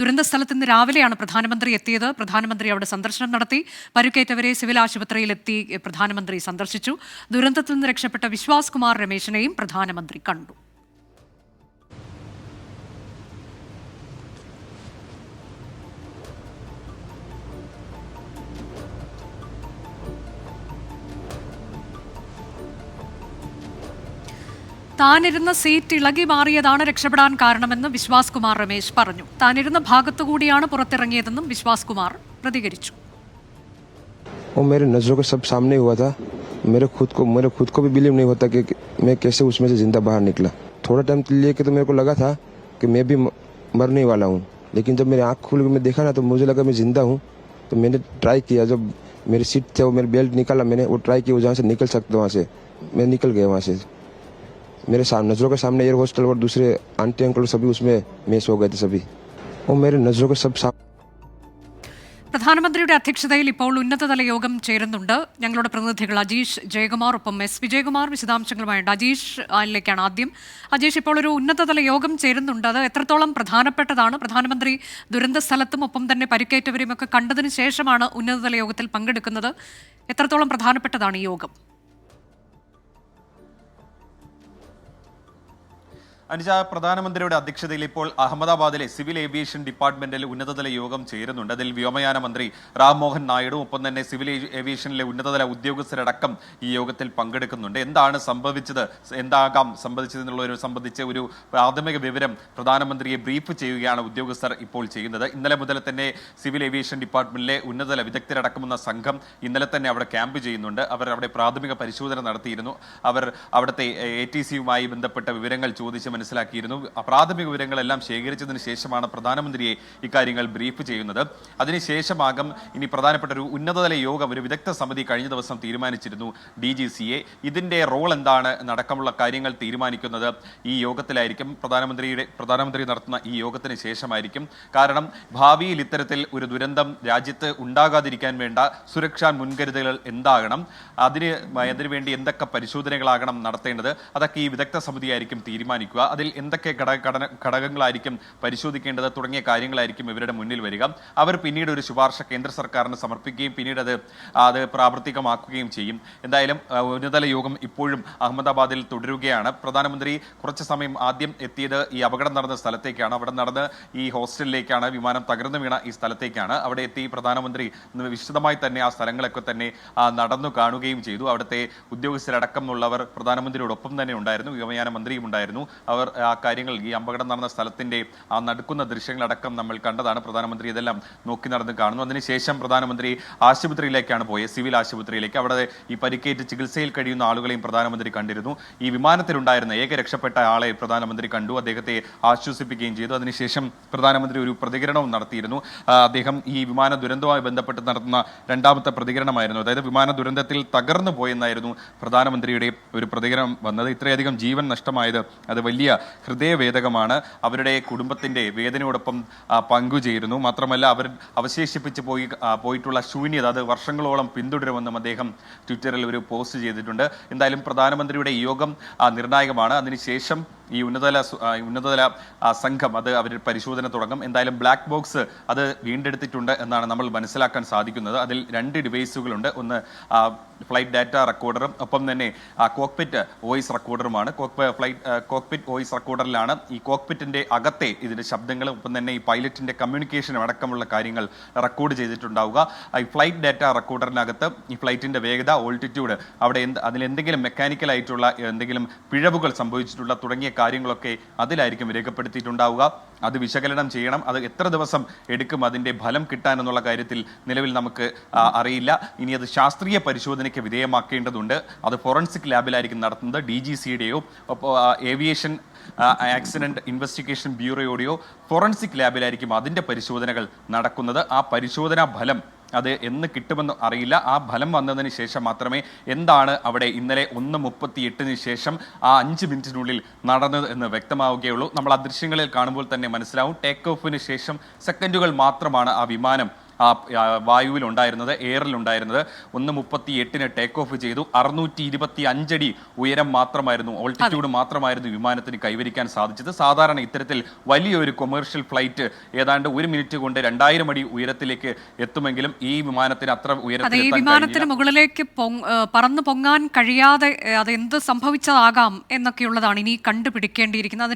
ദുരന്ത സ്ഥലത്ത് ഇന്ന് രാവിലെയാണ് പ്രധാനമന്ത്രി എത്തിയത്. പ്രധാനമന്ത്രി അവിടെ സന്ദർശനം നടത്തി. പരുക്കേറ്റവരെ സിവിൽ ആശുപത്രിയിലെത്തി പ്രധാനമന്ത്രി സന്ദർശിച്ചു. ദുരന്തത്തിൽ നിന്ന് രക്ഷപ്പെട്ട വിശ്വാസ് കുമാർ രമേശിനെയും പ്രധാനമന്ത്രി കണ്ടു. താനിരുന്ന സീറ്റ് ഇളകി മാറിയതാണ് രക്ഷപ്പെടാൻ കാരണമെന്ന് വിശ്വാസ് കുമാർ രമേശ് പറഞ്ഞു. താനിരുന്ന ഭാഗത്തുകൂടിയാണ് പുറത്തിറങ്ങിയതെന്നും വിശ്വാസ് കുമാർ പ്രതികരിച്ചു. मेरे नजरों के सब सामने हुआ था. मेरे खुद को भी बिलीव नहीं होता कि मैं कैसे उसमें से जिंदा बाहर निकला. थोड़ा टाइम लिए कि तो मेरे को लगा था कि मैं भी मरने वाला हूँ, लेकिन जब मेरी आँख खुल के मैं देखा ना तो मुझे लगा मैं जिंदा हूँ. तो मैंने ट्राई किया, जब मेरी सीट थे वो मेरी बेल्ट निकाला, मैंने वो ट्राई किया जहाँ से निकल सकता वहाँ से मैं निकल गया. वहाँ से मेरे नजरों के सामने एयर हॉस्टल और दूसरे आंटी अंकल सभी उसमें मेस हो गए थे सभी. और मेरे नजरों के सब പ്രധാനമന്ത്രിയുടെ അധ്യക്ഷതയിൽ ഇപ്പോൾ ഉന്നതതല യോഗം ചേരുന്നുണ്ട്. ഞങ്ങളുടെ പ്രതിനിധികൾ അജീഷ് ജയകുമാർ ഒപ്പം എസ് വിജയകുമാർ വിശദാംശങ്ങളുമായുണ്ട്. അജീഷിലേക്കാണ് ആദ്യം. അജീഷ്, ഇപ്പോൾ ഒരു ഉന്നതതല യോഗം ചേരുന്നുണ്ട്. അത് എത്രത്തോളം പ്രധാനപ്പെട്ടതാണ്? പ്രധാനമന്ത്രി ദുരന്ത സ്ഥലത്തും ഒപ്പം തന്നെ പരിക്കേറ്റവരെയും ഒക്കെ കണ്ടതിന് ശേഷമാണ് ഉന്നതതല യോഗത്തിൽ പങ്കെടുക്കുന്നത്. എത്രത്തോളം പ്രധാനപ്പെട്ടതാണ് ഈ യോഗം? അനുജ, പ്രധാനമന്ത്രിയുടെ അധ്യക്ഷതയിൽ ഇപ്പോൾ അഹമ്മദാബാദിലെ സിവിൽ ഏവിയേഷൻ ഡിപ്പാർട്ട്മെന്റിൽ ഉന്നതതല യോഗം ചേരുന്നുണ്ട്. അതിൽ വ്യോമയാന മന്ത്രി റാം മോഹൻ നായിഡു ഒപ്പം തന്നെ സിവിൽ ഏവിയേഷനിലെ ഉന്നതതല ഉദ്യോഗസ്ഥരടക്കം ഈ യോഗത്തിൽ പങ്കെടുക്കുന്നുണ്ട്. എന്താണ് സംഭവിച്ചത്, എന്താകാം സംഭവിച്ചതെന്നുള്ളൊരു സംബന്ധിച്ച് ഒരു പ്രാഥമിക വിവരം പ്രധാനമന്ത്രിയെ ബ്രീഫ് ചെയ്യുകയാണ് ഉദ്യോഗസ്ഥർ ഇപ്പോൾ ചെയ്യുന്നത്. ഇന്നലെ മുതൽ തന്നെ സിവിൽ ഏവിയേഷൻ ഡിപ്പാർട്ട്മെന്റിലെ ഉന്നതതല വിദഗ്ധരടക്കമുള്ള സംഘം ഇന്നലെ തന്നെ അവിടെ ക്യാമ്പ് ചെയ്യുന്നുണ്ട്. അവർ അവിടെ പ്രാഥമിക പരിശോധന നടത്തിയിരുന്നു. അവർ അവിടുത്തെ ATCയുമായി ബന്ധപ്പെട്ട വിവരങ്ങൾ ചോദിച്ച് മനസ്സിലാക്കിയിരുന്നു. പ്രാഥമിക വിവരങ്ങളെല്ലാം ശേഖരിച്ചതിന് ശേഷമാണ് പ്രധാനമന്ത്രിയെ ഇക്കാര്യങ്ങൾ ബ്രീഫ് ചെയ്യുന്നത്. അതിനുശേഷമാകും ഇനി പ്രധാനപ്പെട്ട ഒരു ഉന്നതതല യോഗം, ഒരു വിദഗ്ധ സമിതി കഴിഞ്ഞ ദിവസം തീരുമാനിച്ചിരുന്നു DGCA. ഇതിന്റെ റോൾ എന്താണ് നടക്കമുള്ള കാര്യങ്ങൾ തീരുമാനിക്കുന്നത് ഈ യോഗത്തിലായിരിക്കും. പ്രധാനമന്ത്രി നടത്തുന്ന ഈ യോഗത്തിന് ശേഷമായിരിക്കും. കാരണം ഭാവിയിൽ ഇത്തരത്തിൽ ഒരു ദുരന്തം രാജ്യത്ത് ഉണ്ടാകാതിരിക്കാൻ വേണ്ട സുരക്ഷാ മുൻകരുതലുകൾ എന്താകണം, അതിനുവേണ്ടി എന്തൊക്കെ പരിശോധനകളാകണം നടത്തേണ്ടത്, അതൊക്കെ ഈ വിദഗ്ധ സമിതിയായിരിക്കും തീരുമാനിക്കുക. അതിൽ എന്തൊക്കെ ഘടകങ്ങളായിരിക്കും പരിശോധിക്കേണ്ടത് തുടങ്ങിയ കാര്യങ്ങളായിരിക്കും ഇവരുടെ മുന്നിൽ വരിക. അവർ പിന്നീട് ഒരു ശുപാർശ കേന്ദ്ര സർക്കാരിന് സമർപ്പിക്കുകയും പിന്നീട് അത് പ്രാവർത്തികമാക്കുകയും ചെയ്യും. എന്തായാലും ഉന്നതതല യോഗം ഇപ്പോഴും അഹമ്മദാബാദിൽ തുടരുകയാണ്. പ്രധാനമന്ത്രി കുറച്ച് സമയം ആദ്യം എത്തിയത് ഈ അപകടം നടന്ന സ്ഥലത്തേക്കാണ്. അവിടെ നടന്ന് ഈ ഹോസ്റ്റലിലേക്കാണ്, വിമാനം തകർന്നു വീണ ഈ സ്ഥലത്തേക്കാണ്. അവിടെ എത്തി പ്രധാനമന്ത്രി വിശദമായി തന്നെ ആ സ്ഥലങ്ങളൊക്കെ തന്നെ നടന്നു കാണുകയും ചെയ്തു. അവിടുത്തെ ഉദ്യോഗസ്ഥരടക്കമുള്ളവർ പ്രധാനമന്ത്രിയോടൊപ്പം തന്നെ ഉണ്ടായിരുന്നു. വ്യോമയാന മന്ത്രിയും ഉണ്ടായിരുന്നു. അവർ ആ കാര്യങ്ങൾ, ഈ അപകടം നടന്ന സ്ഥലത്തിന്റെ ആ നടക്കുന്ന ദൃശ്യങ്ങളടക്കം നമ്മൾ കണ്ടതാണ്. പ്രധാനമന്ത്രി ഇതെല്ലാം നോക്കി നടന്ന് കാണുന്നു. അതിനുശേഷം പ്രധാനമന്ത്രി ആശുപത്രിയിലേക്കാണ് പോയത്, സിവിൽ ആശുപത്രിയിലേക്ക്. അവിടെ ഈ പരിക്കേറ്റ് ചികിത്സയിൽ കഴിയുന്ന ആളുകളെയും പ്രധാനമന്ത്രി കണ്ടിരുന്നു. ഈ വിമാനത്തിലുണ്ടായിരുന്ന ഏക രക്ഷപ്പെട്ട ആളെ പ്രധാനമന്ത്രി കണ്ടു, അദ്ദേഹത്തെ ആശ്വസിപ്പിക്കുകയും ചെയ്തു. അതിനുശേഷം പ്രധാനമന്ത്രി ഒരു പ്രതികരണവും നടത്തിയിരുന്നു. അദ്ദേഹം ഈ വിമാന ദുരന്തവുമായി ബന്ധപ്പെട്ട് നടത്തുന്ന രണ്ടാമത്തെ പ്രതികരണമായിരുന്നു. അതായത് വിമാന ദുരന്തത്തിൽ തകർന്നു പോയെന്നായിരുന്നു പ്രധാനമന്ത്രിയുടെ ഒരു പ്രതികരണം വന്നത്. ഇത്രയധികം ജീവൻ നഷ്ടമായത് അത് വലിയ ഹൃദയവേദകമാണ്. അവരുടെ കുടുംബത്തിന്റെ വേദനയോടൊപ്പം പങ്കുചേരുന്നു. മാത്രമല്ല, അവർ അവശേഷിപ്പിച്ച് പോയിട്ടുള്ള ശൂന്യത അത് വർഷങ്ങളോളം പിന്തുടരുമെന്നും അദ്ദേഹം ട്വിറ്ററിൽ ഒരു പോസ്റ്റ് ചെയ്തിട്ടുണ്ട്. എന്തായാലും പ്രധാനമന്ത്രിയുടെ യോഗം നിർണായകമാണ്. അതിനുശേഷം ഈ ഉന്നതതല സംഘം അവർ പരിശോധന തുടങ്ങും. എന്തായാലും ബ്ലാക്ക് ബോക്സ് അത് വീണ്ടെടുത്തിട്ടുണ്ട് എന്നാണ് നമ്മൾ മനസ്സിലാക്കാൻ സാധിക്കുന്നത്. അതിൽ 2 ഡിവൈസുകളുണ്ട്. ഒന്ന് ഫ്ലൈറ്റ് ഡാറ്റ റെക്കോർഡറും ഒപ്പം തന്നെ കോക്പിറ്റ് വോയിസ് റെക്കോർഡറുമാണ്. കോക്പിറ്റ് വോയിസ് റെക്കോർഡറിലാണ് ഈ കോക്പിറ്റിന്റെ അകത്തെ ഇതിന്റെ ശബ്ദങ്ങളും ഒപ്പം തന്നെ ഈ പൈലറ്റിന്റെ കമ്മ്യൂണിക്കേഷനും അടക്കമുള്ള കാര്യങ്ങൾ റെക്കോർഡ് ചെയ്തിട്ടുണ്ടാവുക. ഈ ഫ്ലൈറ്റ് ഡാറ്റ റെക്കോർഡറിനകത്ത് ഈ ഫ്ലൈറ്റിന്റെ വേഗത, ഓൾട്ടിറ്റ്യൂഡ്, അവിടെ അതിലെന്തെങ്കിലും മെക്കാനിക്കൽ ആയിട്ടുള്ള എന്തെങ്കിലും പിഴവുകൾ സംഭവിച്ചിട്ടുള്ള തുടങ്ങിയ കാര്യങ്ങളൊക്കെ അതിലായിരിക്കും രേഖപ്പെടുത്തിയിട്ടുണ്ടാവുക. അത് വിശകലനം ചെയ്യണം. അത് എത്ര ദിവസം എടുക്കും അതിന്റെ ഫലം കിട്ടാൻ എന്നുള്ള കാര്യത്തിൽ നിലവിൽ നമുക്ക് അറിയില്ല. ഇനി അത് ശാസ്ത്രീയ പരിശോധനയ്ക്ക് വിധേയമാക്കേണ്ടതുണ്ട്. അത് ഫോറൻസിക് ലാബിലായിരിക്കും നടത്തുന്നത്. DGCയുടെയോ ഏവിയേഷൻ ആക്സിഡന്റ് ഇൻവെസ്റ്റിഗേഷൻ ബ്യൂറോയുടെയോ ഫോറൻസിക് ലാബിലായിരിക്കും അതിന്റെ പരിശോധനകൾ നടക്കുന്നത്. ആ പരിശോധനാ ഫലം അത് എന്ന് കിട്ടുമെന്ന് അറിയില്ല. ആ ഫലം വന്നതിന് ശേഷം മാത്രമേ എന്താണ് അവിടെ ഇന്നലെ 1:38 ശേഷം ആ 5 മിനിറ്റിനുള്ളിൽ നടന്നത് എന്ന് വ്യക്തമാവുകയുള്ളൂ. നമ്മൾ ആ ദൃശ്യങ്ങളിൽ കാണുമ്പോൾ തന്നെ മനസ്സിലാവും. ടേക്ക് ഓഫിന് ശേഷം സെക്കൻഡുകൾ മാത്രമാണ് ആ വിമാനം വായുവിലുണ്ടായിരുന്നത്, എയറിലുണ്ടായിരുന്നത്. 1:38 ടേക്ക് ഓഫ് ചെയ്തു. 625 അടി ഉയരം മാത്രമായിരുന്നു, ഓൾട്ടിറ്റ്യൂഡ് മാത്രമായിരുന്നു വിമാനത്തിന് കൈവരിക്കാൻ സാധിച്ചത്. സാധാരണ ഇത്തരത്തിൽ വലിയൊരു കൊമേഴ്ഷ്യൽ ഫ്ലൈറ്റ് ഏതാണ്ട് 1 മിനിറ്റ് കൊണ്ട് 2000 അടി ഉയരത്തിലേക്ക് എത്തുമെങ്കിലും ഈ വിമാനത്തിന് അത്ര അതെ, ഈ വിമാനത്തിന് മുകളിലേക്ക് പറന്നു പൊങ്ങാൻ കഴിയാതെ അത് എന്ത് സംഭവിച്ചതാകാം എന്നൊക്കെയുള്ളതാണ് ഇനി കണ്ടുപിടിക്കേണ്ടിയിരിക്കുന്നത്.